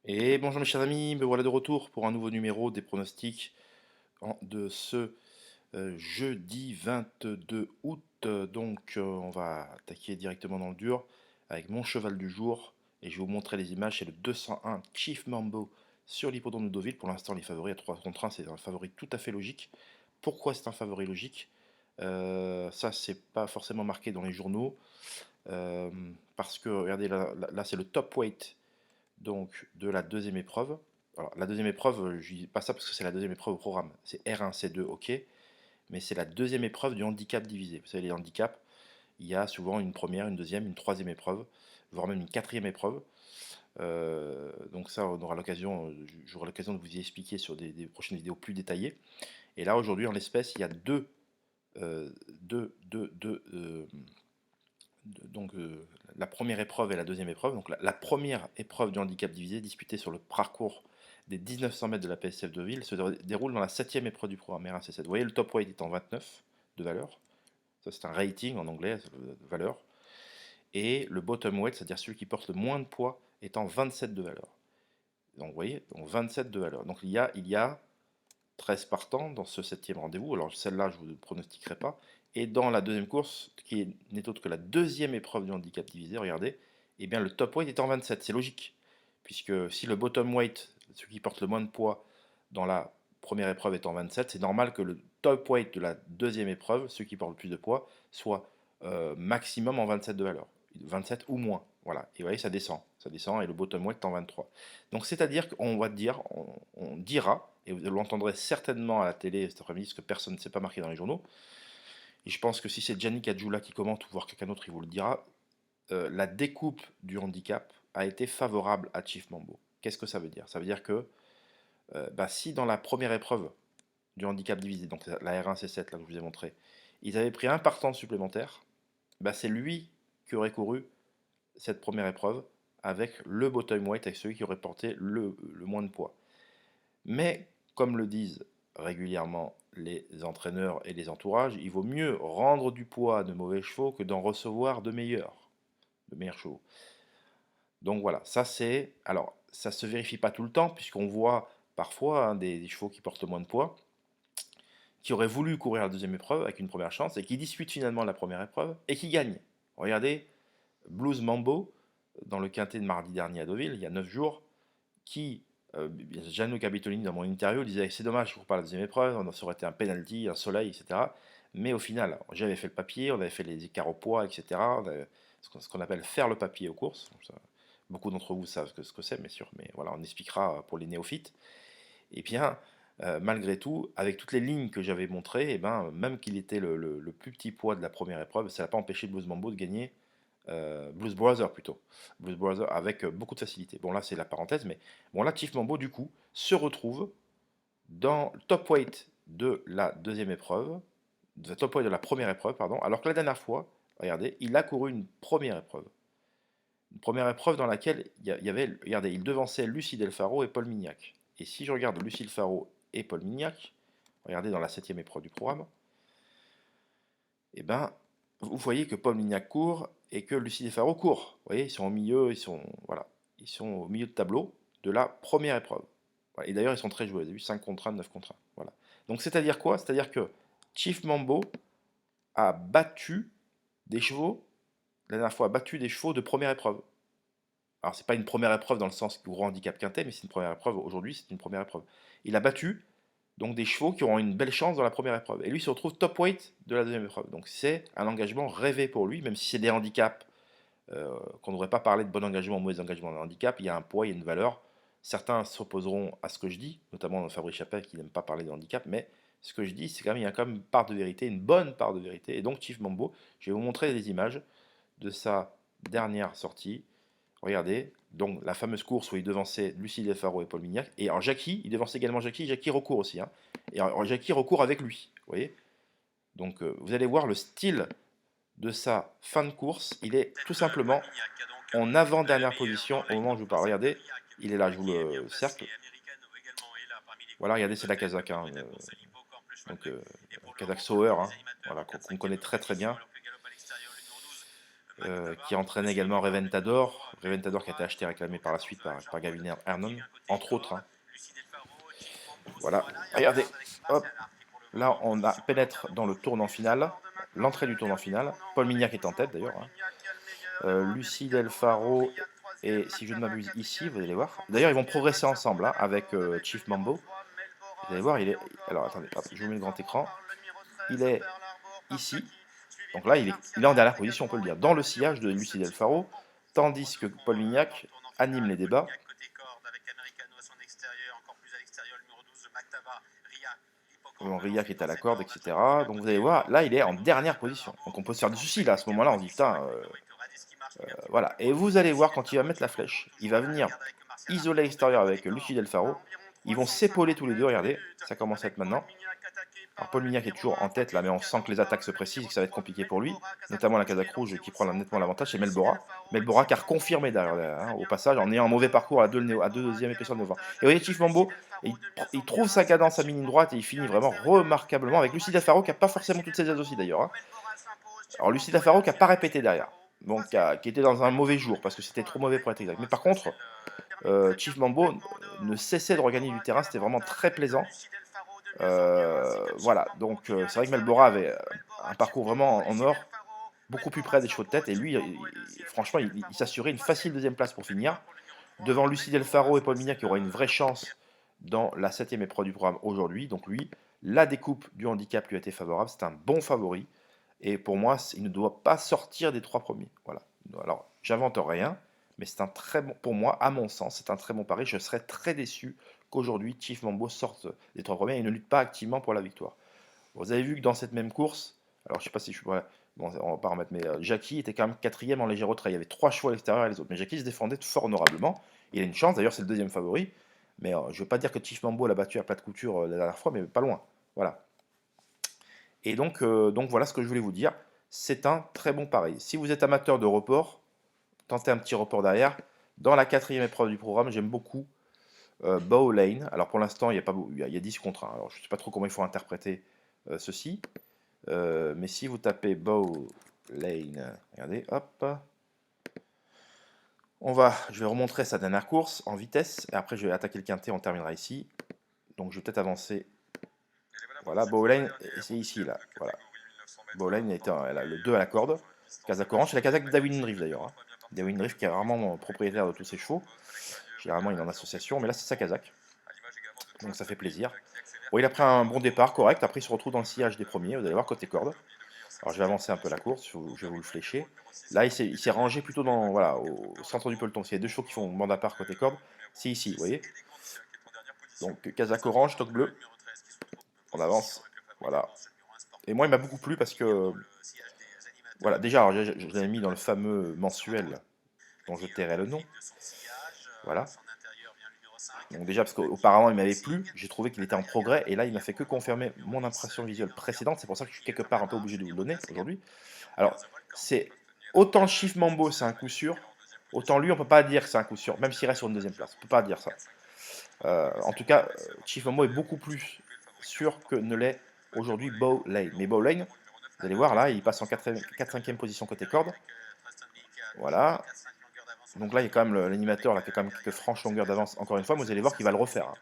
Et bonjour mes chers amis, me voilà de retour pour un nouveau numéro des pronostics de ce jeudi 22 août. On va attaquer directement dans le dur avec mon cheval du jour et je vais vous montrer les images. C'est le 201 Chief Mambo sur l'hippodrome de Deauville. Pour l'instant les favoris à 3 contre 1, c'est un favori tout à fait logique. Pourquoi c'est un favori logique? Ça c'est pas forcément marqué dans les journaux euh, parce que regardez là c'est le top weight donc de la deuxième épreuve. Alors, la deuxième épreuve, je dis pas ça parce que c'est la deuxième épreuve au programme. C'est R1, C2, ok, mais c'est la deuxième épreuve du handicap divisé. Vous savez, les handicaps, il y a souvent une première, une deuxième, une troisième épreuve, voire même une quatrième épreuve. Donc ça, on aura l'occasion, j'aurai l'occasion de vous y expliquer sur des prochaines vidéos plus détaillées. Et là, aujourd'hui, en l'espèce, il y a euh, deux, deux, deux, euh, donc la première épreuve et la deuxième épreuve. Donc la première épreuve du handicap divisé disputée sur le parcours des 1900 mètres de la PSF de Ville se déroule dans la septième épreuve du programme R1C7. Vous voyez, le top weight est en 29 de valeur. Ça, c'est un rating en anglais, de valeur. Et le bottom weight, c'est-à-dire celui qui porte le moins de poids, est en 27 de valeur. Donc vous voyez, donc 27 de valeur. Donc il y a 13 partants dans ce septième rendez-vous. Alors celle-là, je ne vous le pronostiquerai pas. Et dans la deuxième course, qui n'est autre que la deuxième épreuve du handicap divisé, regardez, eh bien le top weight est en 27. C'est logique. Puisque si le bottom weight, celui qui porte le moins de poids dans la première épreuve est en 27, c'est normal que le top weight de la deuxième épreuve, ceux qui portent le plus de poids, soit maximum en 27 de valeur. 27 ou moins. Voilà. Et vous voyez, ça descend, et le bottom weight est en 23. Donc c'est-à-dire qu'on va dire, on dira, et vous l'entendrez certainement à la télé cet après-midi, parce que personne ne s'est pas marqué dans les journaux, et je pense que si c'est Gianni Caggiula qui commente, ou voir quelqu'un d'autre, il vous le dira, la découpe du handicap a été favorable à Chief Mambo. Qu'est-ce que ça veut dire? Ça veut dire que si dans la première épreuve du handicap divisé, donc la R1C7 là que je vous ai montré, ils avaient pris un partant supplémentaire, c'est lui qui aurait couru cette première épreuve avec le bottom weight, avec celui qui aurait porté le moins de poids. Mais, comme le disent régulièrement les entraîneurs et les entourages, il vaut mieux rendre du poids à de mauvais chevaux que d'en recevoir de meilleurs chevaux. Donc voilà, ça c'est. Alors, ça se vérifie pas tout le temps, puisqu'on voit parfois des chevaux qui portent moins de poids, qui auraient voulu courir la deuxième épreuve avec une première chance, et qui disputent finalement la première épreuve, et qui gagnent. Regardez, Blues Mambo, dans le quintet de mardi dernier à Deauville, il y a 9 jours, qui, Gianluca Capitolini dans mon interview disait c'est dommage pour pas la deuxième épreuve, ça aurait été un penalty, un soleil, etc. Mais au final, j'avais fait le papier, on avait fait les écarts au poids, etc. Ce qu'on appelle faire le papier aux courses. Beaucoup d'entre vous savent ce que c'est, mais voilà, on expliquera pour les néophytes. Et bien, malgré tout, avec toutes les lignes que j'avais montrées, et ben, même qu'il était le plus petit poids de la première épreuve, ça n'a pas empêché Blues Mambo de gagner Blues Brothers plutôt. Blues Brothers avec beaucoup de facilité. Bon, là, c'est la parenthèse, mais bon, là, Chief Mambo, du coup, se retrouve dans le top weight de la deuxième épreuve, de la top weight de la première épreuve, pardon, alors que la dernière fois, regardez, il a couru une première épreuve. Une première épreuve dans laquelle il y avait, regardez, il devançait Lucie Delfaro et Paul Mignac. Et si je regarde Lucie Delfaro et Paul Mignac, regardez dans la septième épreuve du programme, eh ben, vous voyez que Paul Mignac court et que Lucie Desfaro court. Vous voyez, ils sont au milieu, voilà, ils sont au milieu de tableau de la première épreuve. Voilà. Et d'ailleurs, ils sont très joués. Vous avez vu, 5 contre 1, 9 contre 1. Voilà. Donc, c'est-à-dire quoi? C'est-à-dire que Chief Mambo a battu des chevaux, la dernière fois, a battu des chevaux de première épreuve. Alors, c'est pas une première épreuve dans le sens gros handicap quintet, mais c'est une première épreuve. Aujourd'hui, c'est une première épreuve. Il a battu donc des chevaux qui auront une belle chance dans la première épreuve. Et lui se retrouve top weight de la deuxième épreuve. Donc c'est un engagement rêvé pour lui, même si c'est des handicaps, qu'on ne devrait pas parler de bon engagement ou mauvais engagement dans le handicap, il y a un poids, il y a une valeur. Certains s'opposeront à ce que je dis, notamment Fabrice Chappelle qui n'aime pas parler de handicap, mais ce que je dis, c'est quand même, il y a quand même une part de vérité, une bonne part de vérité. Et donc Chief Mambo, je vais vous montrer des images de sa dernière sortie. Regardez, donc la fameuse course où il devançait Lucie Lefaro et Paul Mignac. Et en Jackie, il devançait également Jackie. Jackie recourt aussi. Hein. Et en Jackie recourt avec lui. Vous voyez. Donc vous allez voir le style de sa fin de course. Il est tout simplement en avant-dernière position au moment où je vous parle. Regardez, il est là, je vous le cercle. Voilà, regardez, c'est la Kazakh. Hein, donc Kazakh Sauer, hein, voilà, qu'on connaît très très bien. qui entraîne également Reventador. Reventador qui a été acheté et réclamé par la suite par Gavin Hernon, entre autres, hein. Voilà, regardez, hop, là on pénètre dans le tournant final, l'entrée du tournant final. Paul Mignac est en tête d'ailleurs, hein. Lucie Del Faro et, si je ne m'abuse, ici, vous allez voir. D'ailleurs, ils vont progresser ensemble, hein, avec Chief Mambo. Vous allez voir, il est. Alors attendez, hop, je vous mets le grand écran. Il est ici. Donc là, il est en dernière position, on peut le dire, dans le sillage de Lucie Del Faro, tandis que Paul Mignac anime les débats. Riac est à la corde, etc. Donc vous allez voir, là, il est en dernière position. Donc on peut se faire du souci, là, à ce moment-là, on se dit, putain, voilà. Et vous allez voir, quand il va mettre la flèche, il va venir isoler l'extérieur avec Lucie Del Faro. Ils vont s'épauler tous les deux, regardez, ça commence à être maintenant. Alors Paul Mignac est toujours en tête là, mais on sent que les attaques se précisent et que ça va être compliqué pour lui, notamment la Casac Rouge qui prend nettement l'avantage, c'est Melbora. Melbora qui a reconfirmé derrière, hein, au passage, en ayant un mauvais parcours à deuxième épaisseur de Nova. Et vous voyez, Chief Mambo, il trouve sa cadence à mine droite et il finit vraiment remarquablement avec Lucie Faro qui n'a pas forcément toutes ses aides aussi d'ailleurs, hein. Alors Lucie Faro qui n'a pas répété derrière, donc qui était dans un mauvais jour parce que c'était trop mauvais pour être exact. Mais par contre, Chief Mambo ne cessait de regagner du terrain, c'était vraiment très plaisant. Voilà, donc c'est vrai que Melbora avait un parcours vraiment en or, beaucoup plus près des chevaux de tête, et lui, franchement, il s'assurait une facile deuxième place pour finir, devant Lucie Del Faro et Paul Mignac qui aura une vraie chance dans la 7e épreuve du programme aujourd'hui. Donc lui, la découpe du handicap lui a été favorable, c'est un bon favori, et pour moi, il ne doit pas sortir des 3 premiers. Voilà. Alors, j'invente rien, mais c'est un très bon, pour moi, à mon sens, c'est un très bon pari. Je serais très déçu qu'aujourd'hui Chief Mambo sorte des 3 premiers et ne lutte pas activement pour la victoire. Vous avez vu que dans cette même course, alors je sais pas si je voilà, bon, on va pas remettre, mais Jackie était quand même 4e en léger retrait. Il y avait 3 chevaux à l'extérieur et les autres, mais Jackie se défendait fort honorablement. Il a une chance, d'ailleurs c'est le deuxième favori, mais je ne veux pas dire que Chief Mambo l'a battu à plat de couture la dernière fois, mais pas loin. Voilà. Et donc voilà ce que je voulais vous dire. C'est un très bon pari. Si vous êtes amateur de report, tentez un petit report derrière. Dans la 4e épreuve du programme, j'aime beaucoup Bow Lane. Alors pour l'instant, il y a 10 contre 1. Alors je ne sais pas trop comment il faut interpréter ceci. Mais si vous tapez Bow Lane, regardez, hop. Je vais remontrer sa dernière course en vitesse. Et après, je vais attaquer le quintet, on terminera ici. Donc je vais peut-être avancer. Voilà, Bow Lane, c'est ici, là. Voilà. Bow-Lane, elle a le 2 à la corde. Casac Orange, c'est la Casac de David Drift d'ailleurs, hein. David Drift qui est vraiment propriétaire de tous ses chevaux. Généralement, il est en association, mais là, c'est sa Casac. Donc ça fait plaisir. Bon, il a pris un bon départ, correct. Après, il se retrouve dans le sillage des premiers. Vous allez voir côté corde. Alors, je vais avancer un peu la course. Je vais vous le flécher. Là, il s'est rangé plutôt voilà, au centre du peloton. S'il y a deux chevaux qui font bande à part côté corde, c'est ici, vous voyez. Donc, Casac Orange, toque bleu. On avance. Voilà. Et moi, il m'a beaucoup plu parce que, voilà, déjà, je l'avais mis dans le fameux mensuel dont je tairai le nom. Voilà. Donc déjà, parce qu'auparavant, il m'avait plu, j'ai trouvé qu'il était en progrès, et là, il m'a fait que confirmer mon impression visuelle précédente. C'est pour ça que je suis quelque part un peu obligé de vous le donner aujourd'hui. Alors, c'est autant Chief Mambo, c'est un coup sûr, autant lui, on peut pas dire que c'est un coup sûr, même s'il reste sur une deuxième place. On peut pas dire ça. En tout cas, Chief Mambo est beaucoup plus sûr que ne l'est aujourd'hui Bow Lane. Mais Bow Lane, vous allez voir, là, il passe en 4-5e position côté corde. Voilà. Donc là, il y a quand même l'animateur qui a quand même quelques franches longueurs d'avance, encore une fois, mais vous allez voir qu'il va le refaire, hein.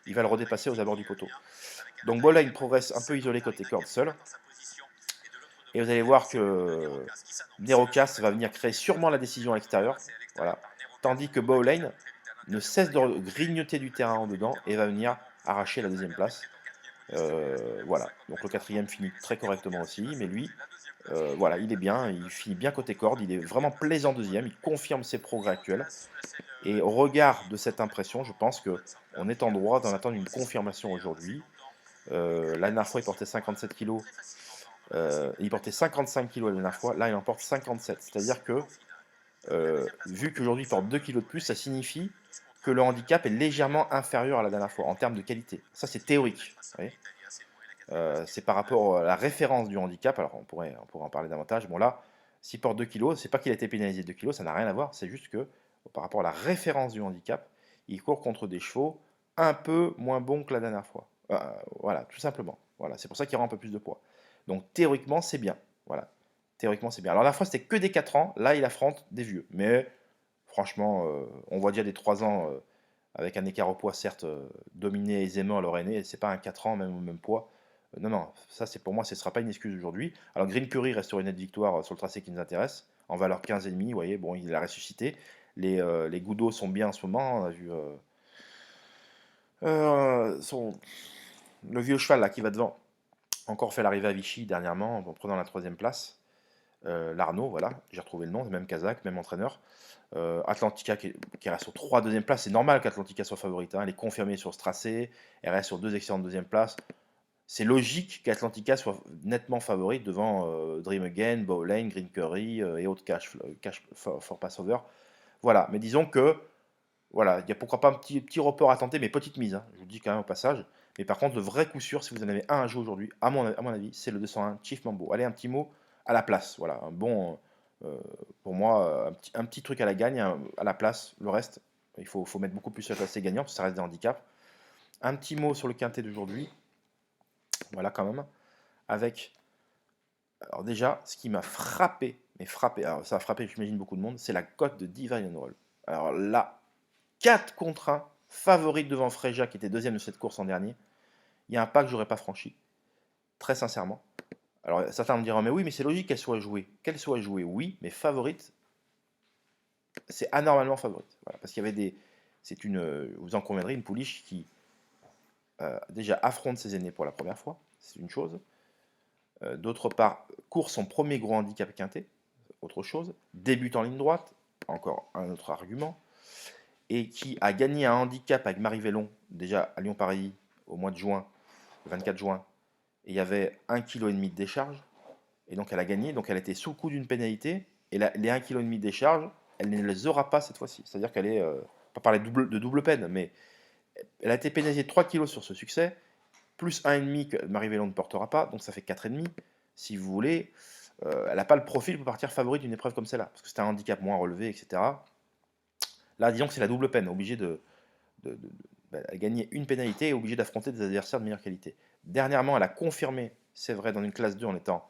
Il va le redépasser aux abords du poteau. Donc Bow Lane progresse un peu isolé côté corde seul. Et vous allez voir que Nerocas va venir créer sûrement la décision à l'extérieur. Voilà. Tandis que Bow Lane ne cesse de grignoter du terrain en dedans et va venir arracher la deuxième place. Voilà. Donc le 4e finit très correctement aussi, mais lui, voilà, il est bien, il finit bien côté corde, il est vraiment plaisant deuxième, il confirme ses progrès actuels. Et au regard de cette impression, je pense qu'on est en droit d'en attendre une confirmation aujourd'hui. La dernière fois, il portait 57 kg. Il portait 55 kg la dernière fois, là il en porte 57. C'est-à-dire que, vu qu'aujourd'hui il porte 2 kg de plus, ça signifie que le handicap est légèrement inférieur à la dernière fois en termes de qualité. Ça c'est théorique. C'est par rapport à la référence du handicap, alors on pourrait en parler davantage. Bon là, s'il porte 2 kg, c'est pas qu'il a été pénalisé de 2 kg, ça n'a rien à voir, c'est juste que par rapport à la référence du handicap, il court contre des chevaux un peu moins bons que la dernière fois. Voilà, tout simplement. Voilà, c'est pour ça qu'il rend un peu plus de poids. Donc théoriquement, c'est bien. Voilà. théoriquement, c'est bien. Alors, la dernière fois, c'était que des 4 ans. Là, il affronte des vieux. Mais franchement, on voit déjà des 3 ans avec un écart au poids, certes, dominé aisément à leur aîné. C'est pas un 4 ans, même au même poids. Non, non, ça, c'est pour moi, ce ne sera pas une excuse aujourd'hui. Alors, Green Curry reste sur une nette victoire sur le tracé qui nous intéresse, en valeur 15,5. Vous voyez, bon, il a ressuscité. Les Goudos sont bien en ce moment. On a vu le vieux cheval là qui va devant. Encore fait l'arrivée à Vichy dernièrement en prenant la 3e place. L'Arnaud, voilà, j'ai retrouvé le nom, même Kazakh, même entraîneur. Atlantica qui reste sur 3 deuxième places, c'est normal qu'Atlantica soit favorite, hein. Elle est confirmée sur ce tracé, elle reste sur 2 excellentes deuxième places. C'est logique qu'Atlantica soit nettement favorite devant Dream Again, Bowlane, Green Curry et autres cash for Passover. Voilà, mais disons que voilà, il y a pourquoi pas un petit report à tenter, mais petite mise, hein, je vous le dis quand même au passage. Mais par contre, le vrai coup sûr, si vous en avez un à jouer aujourd'hui, à mon avis, c'est le 201 Chief Mambo. Allez, un petit mot à la place. Voilà, un bon, pour moi, un petit truc à la gagne, à la place. Le reste, il faut mettre beaucoup plus sur le placé gagnant, parce que ça reste des handicaps. Un petit mot sur le quintet d'aujourd'hui. Voilà, quand même. Avec, alors déjà, ce qui m'a frappé, mais frappé, alors ça a frappé, j'imagine, beaucoup de monde, c'est la cote de Divine Roll. Alors là, 4 contre 1, favorite devant Freja qui était deuxième de cette course en dernier. Il y a un pas que j'aurais pas franchi, très sincèrement. Alors certains me diront, mais oui, mais c'est logique qu'elle soit jouée. Qu'elle soit jouée, oui, mais favorite, c'est anormalement favorite. Voilà, parce qu'il y avait des. C'est une. Vous en conviendrez, une pouliche qui déjà affronte ses aînés pour la première fois, c'est une chose. D'autre part, court son premier gros handicap quintet, autre chose. Débute en ligne droite, encore un autre argument. Et qui a gagné un handicap avec Marie Vélon, déjà à Lyon-Paris, au mois de juin, le 24 juin, et il y avait 1,5 kg de décharge, et donc elle a gagné, donc elle était sous le coup d'une pénalité, et les 1,5 kg de décharge, elle ne les aura pas cette fois-ci. C'est-à-dire qu'elle est, pas parler de double peine, mais elle a été pénalisée de 3 kg sur ce succès, plus 1,5 que Marie Vélon ne portera pas, donc ça fait 4,5. Si vous voulez, elle n'a pas le profil pour partir favorite d'une épreuve comme celle-là, parce que c'est un handicap moins relevé, etc. Là, disons que c'est la double peine, obligé gagner une pénalité et obligé d'affronter des adversaires de meilleure qualité. Dernièrement, elle a confirmé, c'est vrai, dans une classe 2 en étant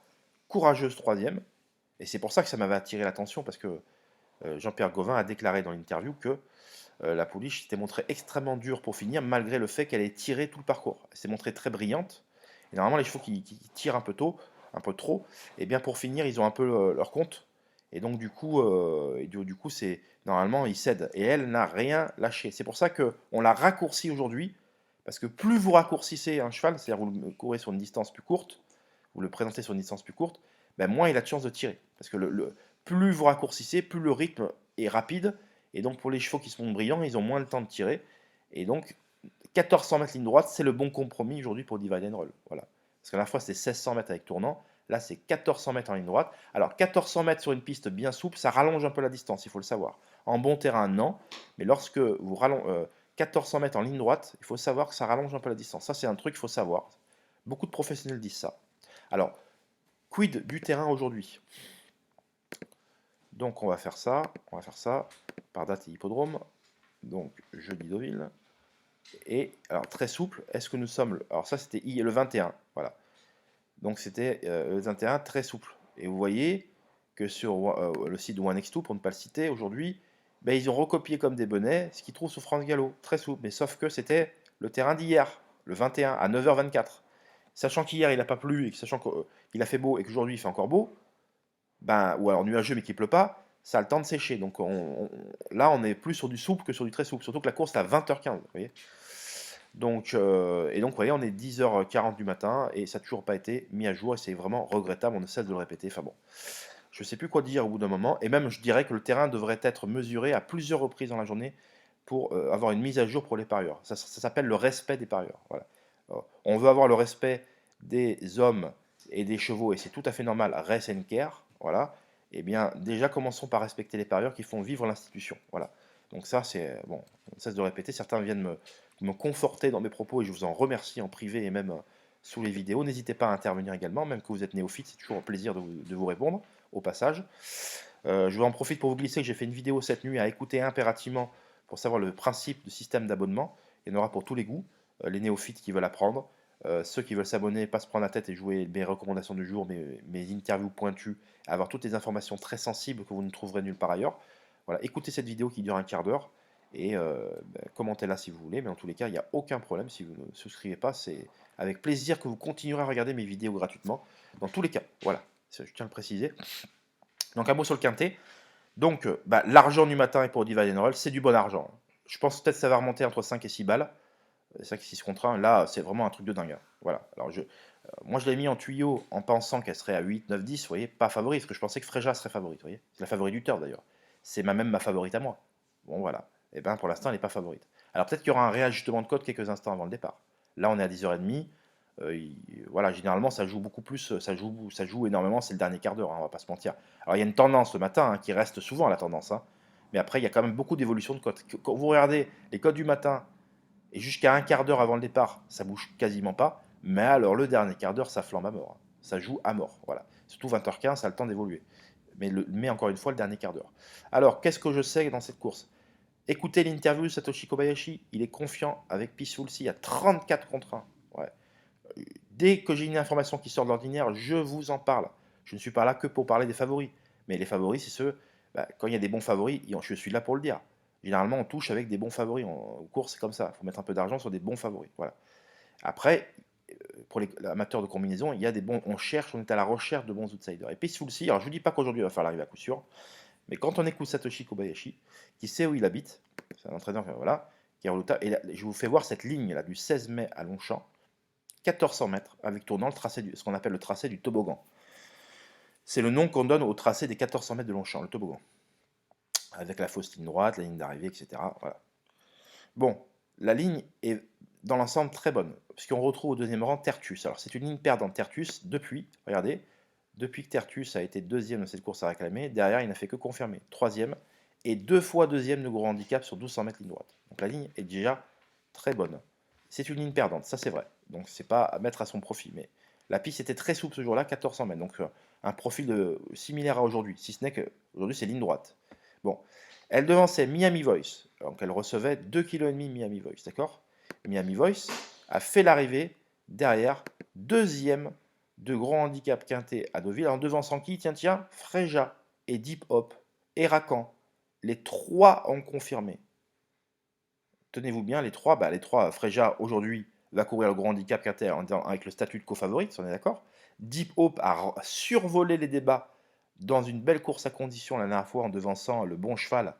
courageuse troisième, et c'est pour ça que ça m'avait attiré l'attention, parce que Jean-Pierre Gauvin a déclaré dans l'interview que la pouliche s'était montrée extrêmement dure pour finir, malgré le fait qu'elle ait tiré tout le parcours. Elle s'est montrée très brillante, et normalement les chevaux qui tirent un peu tôt, un peu trop, et bien pour finir, ils ont un peu leur compte, et donc du coup, c'est normalement ils cèdent. Et elle n'a rien lâché. C'est pour ça que on l'a raccourci aujourd'hui, parce que plus vous raccourcissez un cheval, c'est-à-dire vous le courez sur une distance plus courte, vous le présentez sur une distance plus courte, ben moins il a de chances de tirer. Parce que plus vous raccourcissez, plus le rythme est rapide, et donc pour les chevaux qui sont brillants, ils ont moins le temps de tirer. Et donc 1400 mètres ligne droite, c'est le bon compromis aujourd'hui pour Divide and Roll. Voilà. Parce que la dernière fois c'était 1600 mètres avec tournant. Là, c'est 1400 mètres en ligne droite. Alors, 1400 mètres sur une piste bien souple, ça rallonge un peu la distance, il faut le savoir. En bon terrain, non. Mais lorsque vous rallongez 1400 mètres en ligne droite, il faut savoir que ça rallonge un peu la distance. Ça, c'est un truc qu'il faut savoir. Beaucoup de professionnels disent ça. Alors, quid du terrain aujourd'hui? Donc, on va faire ça. On va faire ça par date et hippodrome. Donc, jeudi Deauville. Et, alors, très souple. Est-ce que nous sommes. Alors, ça, c'était le 21. Voilà. Donc c'était le 21 très souple. Et vous voyez que sur le site de OneX2, pour ne pas le citer aujourd'hui, ben, ils ont recopié comme des bonnets ce qu'ils trouvent sur France Gallo, très souple. Mais sauf que c'était le terrain d'hier, le 21 à 9h24. Sachant qu'hier il n'a pas plu et que sachant qu'il a fait beau et qu'aujourd'hui il fait encore beau, ben, ou alors nuageux mais qu'il pleut pas, ça a le temps de sécher. Donc là on est plus sur du souple que sur du très souple. Surtout que la course est à 20h15. Vous voyez, donc, vous voyez, on est 10h40 du matin et ça n'a toujours pas été mis à jour et c'est vraiment regrettable, on ne cesse de le répéter. Enfin bon, je ne sais plus quoi dire au bout d'un moment et même je dirais que le terrain devrait être mesuré à plusieurs reprises dans la journée pour avoir une mise à jour pour les parieurs. Ça s'appelle le respect des parieurs. Voilà. On veut avoir le respect des hommes et des chevaux et c'est tout à fait normal, race and care. Voilà. Eh bien, déjà commençons par respecter les parieurs qui font vivre l'institution. Voilà. Donc ça, c'est bon, on ne cesse de répéter. Certains viennent me conforter dans mes propos et je vous en remercie en privé et même sous les vidéos. N'hésitez pas à intervenir également, même que vous êtes néophyte, c'est toujours un plaisir de vous répondre au passage. Je vais en profiter pour vous glisser que j'ai fait une vidéo cette nuit à écouter impérativement pour savoir le principe du système d'abonnement. Il y en aura pour tous les goûts, les néophytes qui veulent apprendre, Ceux qui veulent s'abonner, pas se prendre la tête et jouer mes recommandations du jour, mes interviews pointues, avoir toutes les informations très sensibles que vous ne trouverez nulle part ailleurs. Voilà, écoutez cette vidéo qui dure un quart d'heure et commentez-la si vous voulez, mais en tous les cas, il n'y a aucun problème si vous ne souscrivez pas. C'est avec plaisir que vous continuerez à regarder mes vidéos gratuitement, dans tous les cas. Voilà, je tiens à le préciser. Donc un mot sur le quintet. Donc l'argent du matin et pour Divide Roll, c'est du bon argent. Je pense peut-être que ça va remonter entre 5 et 6 balles. 5 et 6 contre 1, là, c'est vraiment un truc de dingue. Hein. Voilà. Alors, moi, je l'ai mis en tuyau en pensant qu'elle serait à 8, 9, 10, vous voyez, pas favorite, parce que je pensais que Freja serait favorite, vous voyez. C'est la favorite du turf, d'ailleurs. C'est même ma favorite à moi. Bon, voilà. Et bien, pour l'instant, elle n'est pas favorite. Alors, peut-être qu'il y aura un réajustement de cote quelques instants avant le départ. Là, on est à 10h30. Voilà, généralement, ça joue beaucoup plus, ça joue énormément, c'est le dernier quart d'heure, hein, on va pas se mentir. Alors, il y a une tendance le matin, hein, qui reste souvent la tendance, hein. Mais après, il y a quand même beaucoup d'évolution de cotes. Quand vous regardez les cotes du matin, et jusqu'à un quart d'heure avant le départ, ça bouge quasiment pas. Mais alors le dernier quart d'heure, ça flambe à mort. Ça joue à mort. Voilà. Surtout 20h15, ça a le temps d'évoluer. Mais encore une fois, le dernier quart d'heure. Alors, qu'est-ce que je sais dans cette course? Écoutez l'interview de Satoshi Kobayashi. Il est confiant avec Peaceful Sea à 34 contre 1. Ouais. Dès que j'ai une information qui sort de l'ordinaire, je vous en parle. Je ne suis pas là que pour parler des favoris. Mais les favoris, c'est ceux, quand il y a des bons favoris, je suis là pour le dire. Généralement, on touche avec des bons favoris. En course, c'est comme ça. Il faut mettre un peu d'argent sur des bons favoris. Voilà. Après, pour les amateurs de combinaison, il y a des bons. On est à la recherche de bons outsiders. Et Peaceful Sea, alors je ne vous dis pas qu'aujourd'hui il va faire l'arrivée à coup sûr, mais quand on écoute Satoshi Kobayashi, qui sait où il habite, c'est un entraîneur, voilà, qui est redoutable. Et là, je vous fais voir cette ligne là du 16 mai à Longchamp, 1400 mètres, avec tournant le tracé, ce qu'on appelle le tracé du toboggan. C'est le nom qu'on donne au tracé des 1400 mètres de Longchamp, le toboggan. Avec la fausse ligne droite, la ligne d'arrivée, etc. Voilà. Bon, la ligne est dans l'ensemble très bonne, puisqu'on retrouve au deuxième rang Tertus. Alors c'est une ligne perdante Tertus depuis, regardez, depuis que Tertus a été deuxième de cette course à réclamer, derrière il n'a fait que confirmer, troisième, et 2 fois deuxième de gros handicap sur 1200 mètres ligne droite. Donc la ligne est déjà très bonne. C'est une ligne perdante, ça c'est vrai, donc c'est pas à mettre à son profit, mais la piste était très souple ce jour-là, 1400 mètres, donc un profil similaire à aujourd'hui, si ce n'est qu'aujourd'hui c'est ligne droite. Bon, elle devançait Miami Voice, donc elle recevait 2,5 kg Miami Voice, d'accord? Miami Voice a fait l'arrivée derrière, deuxième de grand handicap quintet à Deauville, en devançant qui? Tiens, Freja et Deep Hop et Racan. Les trois ont confirmé. Tenez-vous bien, les trois, Freja aujourd'hui va courir le grand handicap quintet avec le statut de co-favorite, on est d'accord? Deep Hope a survolé les débats dans une belle course à condition la dernière fois en devançant le bon cheval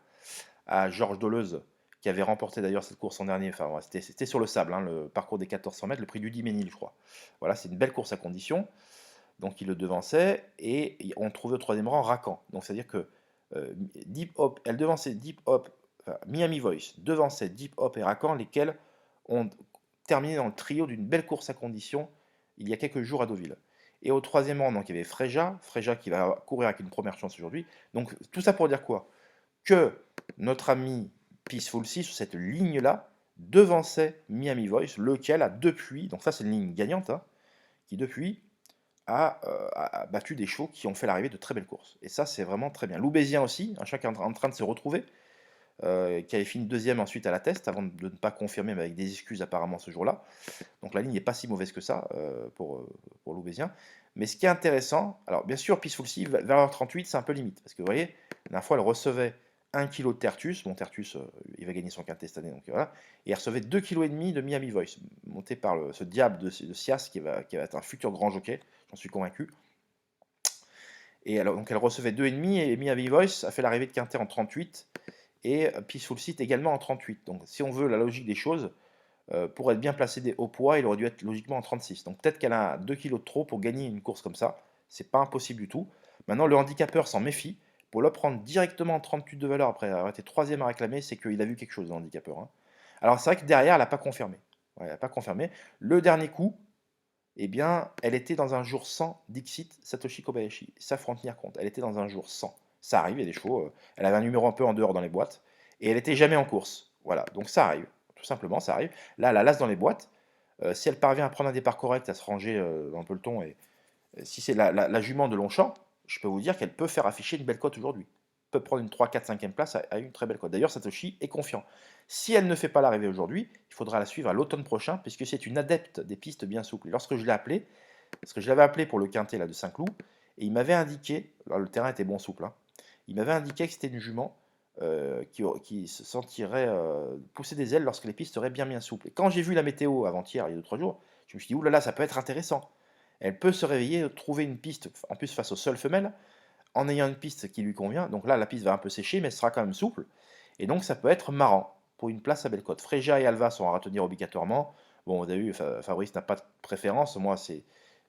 à Georges Doleuze, qui avait remporté d'ailleurs cette course en dernier. Enfin, c'était sur le sable, hein, le parcours des 1400 mètres, le prix du Diménil, je crois. Voilà, c'est une belle course à condition. Donc il le devançait et on trouvait au troisième rang Racan. Donc c'est-à-dire que Deep Hop, elle devançait Deep Hop, enfin, Miami Voice devançait Deep Hop et Racan, lesquels ont terminé dans le trio d'une belle course à condition il y a quelques jours à Deauville. Et au troisième rang, donc, il y avait Freja qui va courir avec une première chance aujourd'hui. Donc tout ça pour dire quoi? Que notre ami Peaceful Sea, sur cette ligne-là, devançait Miami Voice, lequel a depuis, donc ça c'est une ligne gagnante, hein, qui depuis a battu des chevaux qui ont fait l'arrivée de très belles courses. Et ça c'est vraiment très bien. Loubésien aussi, un cheval qui est en train de se retrouver, qui avait fini deuxième ensuite à la test, avant de ne pas confirmer, mais avec des excuses apparemment ce jour-là. Donc la ligne n'est pas si mauvaise que ça pour Loubésien. Mais ce qui est intéressant, alors bien sûr, Peaceful Sea, vers l'heure 38, c'est un peu limite. Parce que vous voyez, la dernière fois, elle recevait 1 kg de Tertus. Bon, Tertus, il va gagner son quintet cette année, donc voilà. Et elle recevait 2,5 kg de Miami Voice, monté par ce diable de Sias qui va être un futur grand jockey, j'en suis convaincu. Et alors, donc elle recevait 2,5 et Miami Voice a fait l'arrivée de quintet en 38 et Peaceful Sea également en 38. Donc si on veut la logique des choses, pour être bien placé des hauts poids, il aurait dû être logiquement en 36. Donc peut-être qu'elle a 2 kg de trop pour gagner une course comme ça. C'est pas impossible du tout. Maintenant, le handicapeur s'en méfie. Pour le prendre directement en 38 de valeur après avoir été troisième à réclamer, c'est qu'il a vu quelque chose, le handicapeur. Hein. Alors c'est vrai que derrière, elle n'a pas confirmé. Ouais, elle n'a pas confirmé. Le dernier coup, eh bien, elle était dans un jour 100 Dixit Satoshi Kobayashi. Ça, faut en tenir compte. Elle était dans un jour 100. Ça arrive, il y a des chevaux. Elle avait un numéro un peu en dehors dans les boîtes. Et elle n'était jamais en course. Voilà, donc ça arrive. Tout simplement, ça arrive. Là, elle la lasse dans les boîtes. Si elle parvient à prendre un départ correct, à se ranger dans le peloton, et si c'est la jument de Longchamp, je peux vous dire qu'elle peut faire afficher une belle cote aujourd'hui. Elle peut prendre une 3, 4, 5e place à une très belle cote. D'ailleurs, Satoshi est confiant. Si elle ne fait pas l'arrivée aujourd'hui, il faudra la suivre à l'automne prochain, puisque c'est une adepte des pistes bien souples. Et lorsque je l'ai appelée, parce que je l'avais appelé pour le quintet là, de Saint-Cloud, et il m'avait indiqué, alors le terrain était bon souple, hein, il m'avait indiqué que c'était une jument qui se sentirait pousser des ailes lorsque les pistes seraient bien souples. Et quand j'ai vu la météo avant-hier, il y a 2-3 jours, je me suis dit, oulala, ça peut être intéressant. Elle peut se réveiller, trouver une piste, en plus face aux seules femelles, en ayant une piste qui lui convient. Donc là, la piste va un peu sécher, mais elle sera quand même souple. Et donc, ça peut être marrant pour une place à Bellecote. Fréja et Alva sont à retenir obligatoirement. Bon, vous avez vu, Fabrice n'a pas de préférence. Moi,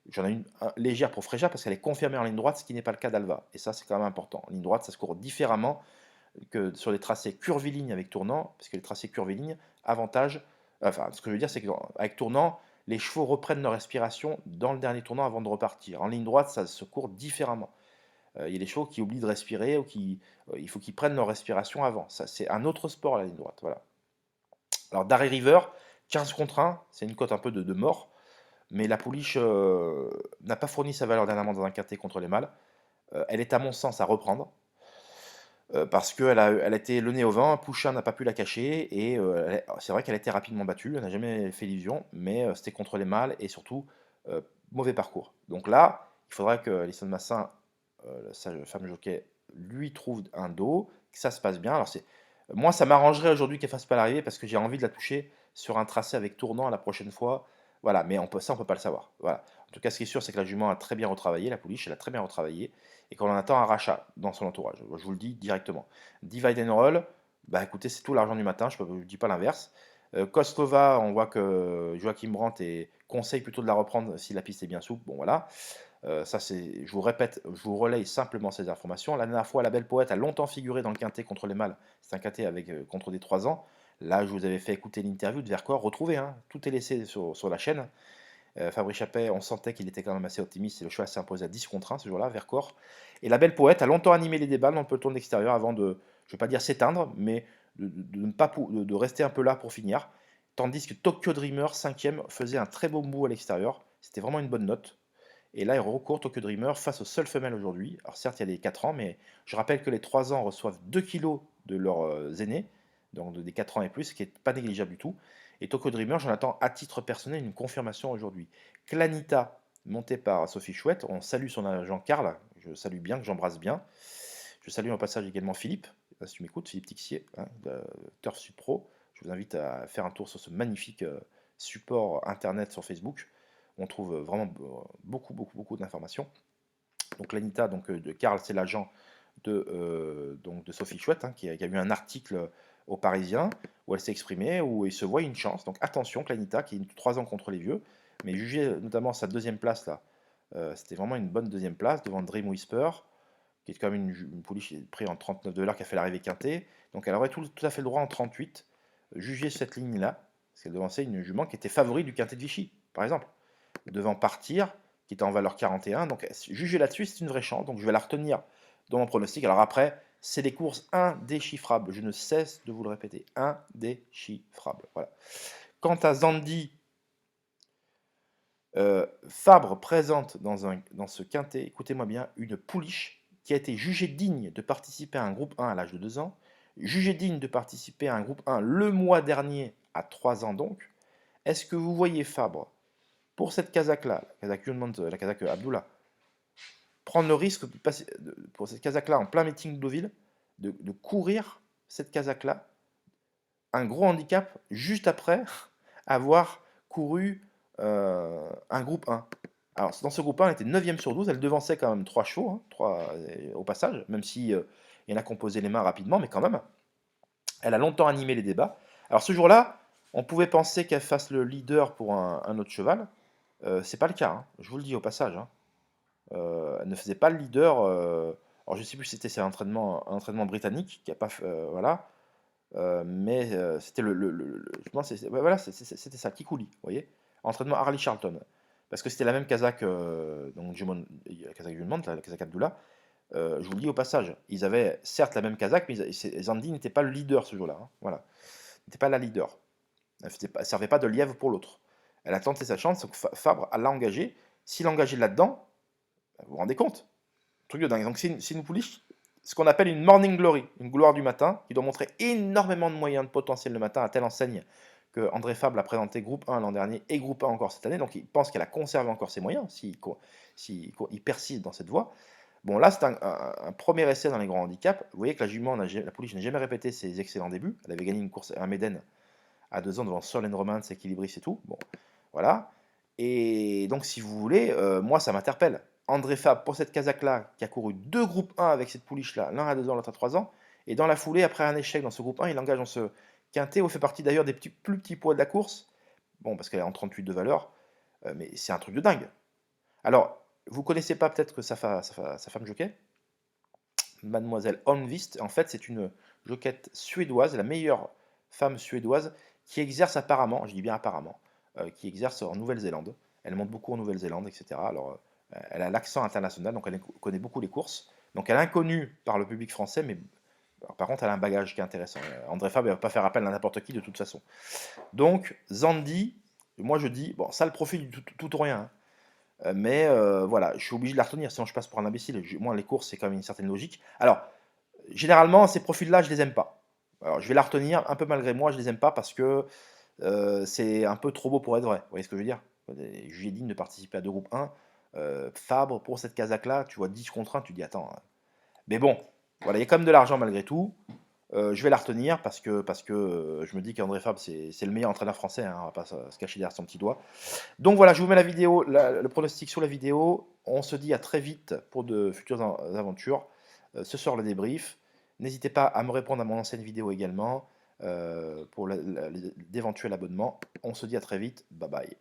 j'en ai une légère pour Fréja parce qu'elle est confirmée en ligne droite, ce qui n'est pas le cas d'Alva. Et ça, c'est quand même important. En ligne droite, ça se court différemment que sur les tracés curvilignes avec tournant, parce que les tracés curvilignes, avantage. Enfin, ce que je veux dire, c'est qu'avec tournant, les chevaux reprennent leur respiration dans le dernier tournant avant de repartir. En ligne droite, ça se court différemment. Il y a des chevaux qui oublient de respirer ou il faut qu'ils prennent leur respiration avant. Ça, c'est un autre sport, la ligne droite. Voilà. Alors, Darry River, 15 contre 1, c'est une cote un peu de mort, mais la pouliche n'a pas fourni sa valeur dernièrement dans un quintet contre les mâles. Elle est à mon sens à reprendre. Parce qu'elle a été le nez au vent, Pouchin n'a pas pu la cacher, et c'est vrai qu'elle a été rapidement battue, elle n'a jamais fait illusion, mais c'était contre les mâles, et surtout, mauvais parcours. Donc là, il faudrait que Alison Massin, sa femme jockey, lui trouve un dos, que ça se passe bien. Alors moi, ça m'arrangerait aujourd'hui qu'elle fasse pas l'arrivée, parce que j'ai envie de la toucher sur un tracé avec tournant la prochaine fois. Voilà, mais ça, on peut pas le savoir. Voilà. En tout cas, ce qui est sûr, c'est que la jument a très bien retravaillé, la pouliche, elle a très bien retravaillé, et qu'on en attend un rachat dans son entourage. Je vous le dis directement. Divide and Roll, bah écoutez, c'est tout l'argent du matin, je ne dis pas l'inverse. Koskova, on voit que Joachim Brandt conseille plutôt de la reprendre si la piste est bien souple. Bon voilà. Ça, je vous répète, je vous relaye simplement ces informations. La dernière fois, la Belle Poète a longtemps figuré dans le quintet contre les mâles. C'est un quintet contre des 3 ans. Là, je vous avais fait écouter l'interview de Vercors. Retrouvez, hein, tout est laissé sur la chaîne. Fabrice Chappet, on sentait qu'il était quand même assez optimiste et le cheval s'est imposé à 10 contre 1 ce jour-là, Vercors. Et la Belle Poète a longtemps animé les débats dans le peloton extérieur avant de, je ne vais pas dire s'éteindre, mais de rester un peu là pour finir. Tandis que Tokyo Dreamer, 5e, faisait un très beau move à l'extérieur. C'était vraiment une bonne note. Et là, il recourt Tokyo Dreamer face aux seules femelles aujourd'hui. Alors certes, il y a les 4 ans, mais je rappelle que les 3 ans reçoivent 2 kilos de leurs aînés, donc des 4 ans et plus, ce qui n'est pas négligeable du tout. Et Tokyo Dreamer, j'en attends à titre personnel une confirmation aujourd'hui. Clanita, montée par Sophie Chouette, on salue son agent Karl, je salue bien, que j'embrasse bien. Je salue au passage également Philippe, si tu m'écoutes, Philippe Tixier, hein, de Turf Sud Pro. Je vous invite à faire un tour sur ce magnifique support internet sur Facebook. On trouve vraiment beaucoup d'informations. Donc Clanita, de Karl, c'est l'agent de Sophie Chouette, hein, qui a eu un article au Parisien où elle s'est exprimée, où il se voit une chance. Donc attention, Clanita, qui est 3 ans contre les vieux, mais jugé notamment sa deuxième place là, c'était vraiment une bonne deuxième place devant Dream Whisper, qui est quand même une pouliche prise en 39 $, qui a fait l'arrivée quintée. Donc elle aurait tout à fait le droit en 38, juger cette ligne-là, parce qu'elle devançait une jument qui était favorite du quintet de Vichy, par exemple, devant Partir, qui était en valeur 41. Donc juger là-dessus, c'est une vraie chance. Donc je vais la retenir dans mon pronostic. Alors après, c'est des courses indéchiffrables. Je ne cesse de vous le répéter. Indéchiffrables. Voilà. Quant à Zandi, Fabre présente dans ce quintet, écoutez-moi bien, une pouliche qui a été jugée digne de participer à un groupe 1 à l'âge de 2 ans, jugée digne de participer à un groupe 1 le mois dernier à 3 ans donc. Est-ce que vous voyez Fabre, pour cette Kazakh-là, la Kazakh Abdullah, prendre le risque de passer, pour cette Kazakh-là en plein meeting de Deauville, de courir cette Kazakh-là, un gros handicap juste après avoir couru un groupe 1. Alors, dans ce groupe 1, elle était 9e sur 12, elle devançait quand même 3 chevaux, hein, 3 au passage, même si il y en a composé les mains rapidement, mais quand même. Elle a longtemps animé les débats. Alors, ce jour-là, on pouvait penser qu'elle fasse le leader pour un autre cheval. C'est pas le cas, hein, je vous le dis au passage. Hein. Elle ne faisait pas le leader. Alors, je ne sais plus si c'était un entraînement britannique, qui a pas, voilà. Mais c'était je pense ouais, voilà, c'était ça, Kikouli, vous voyez, entraînement Harley Charlton, parce que c'était la même Kazakh, donc la Kazakh du monde, la Kazakh Abdullah. Je vous le dis au passage, ils avaient certes la même Kazakh, mais Zandi n'était pas le leader ce jour-là, hein, voilà, n'était pas la leader, elle ne servait pas de lièvre pour l'autre. Elle a tenté sa chance, donc Fabre l'a engagé. S'il l'a engagé là-dedans, vous vous rendez compte, truc de dingue. Donc c'est une pouliche ce qu'on appelle une morning glory, une gloire du matin, qui doit montrer énormément de moyens de potentiel le matin, à telle enseigne que André Fable a présenté groupe 1 l'an dernier et groupe 1 encore cette année, donc il pense qu'elle a conservé encore ses moyens, s'il persiste dans cette voie. Bon, là, c'est un premier essai dans les grands handicaps. Vous voyez que la pouliche n'a jamais répété ses excellents débuts. Elle avait gagné une course à Méden à 2 ans devant Solène Romance, équilibriste et tout. Bon, voilà. Et donc, si vous voulez, moi, ça m'interpelle. André Fab, pour cette Kazakh-là, qui a couru 2 groupes 1 avec cette pouliche-là, l'un à 2 ans, l'autre à 3 ans, et dans la foulée, après un échec dans ce groupe 1, il engage dans ce quintet, où il fait partie d'ailleurs des plus petits poids de la course. Bon, parce qu'elle est en 38 de valeur, mais c'est un truc de dingue. Alors, vous connaissez pas peut-être que sa femme jockey, Mademoiselle Holmqvist. En fait, c'est une jockeyette suédoise, la meilleure femme suédoise, qui exerce apparemment, je dis bien apparemment, qui exerce en Nouvelle-Zélande. Elle monte beaucoup en Nouvelle-Zélande, etc. Alors, elle a l'accent international, donc elle connaît beaucoup les courses. Donc, elle est inconnue par le public français, mais alors, par contre, elle a un bagage qui est intéressant. André Fabre ne va pas faire appel à n'importe qui de toute façon. Donc, Zandi, moi je dis, bon, ça le profil du tout ou rien, hein. Mais voilà, je suis obligé de la retenir, sinon je passe pour un imbécile. Moi, les courses, c'est quand même une certaine logique. Alors, généralement, ces profils-là, je les aime pas. Alors, je vais la retenir un peu malgré moi, je les aime pas parce que c'est un peu trop beau pour être vrai. Vous voyez ce que je veux dire? Juillet digne de participer à 2 groupes 1. Fabre, pour cette Kazakh-là, tu vois 10 contre 1, tu dis attends. Mais bon, voilà, il y a quand même de l'argent malgré tout. Je vais la retenir parce que je me dis qu'André Fabre, c'est le meilleur entraîneur français, hein, on va pas se cacher derrière son petit doigt. Donc voilà, je vous mets la vidéo, le pronostic sur la vidéo. On se dit à très vite pour de futures aventures. Ce soir, le débrief. N'hésitez pas à me répondre à mon ancienne vidéo également pour d'éventuels abonnements. On se dit à très vite. Bye bye.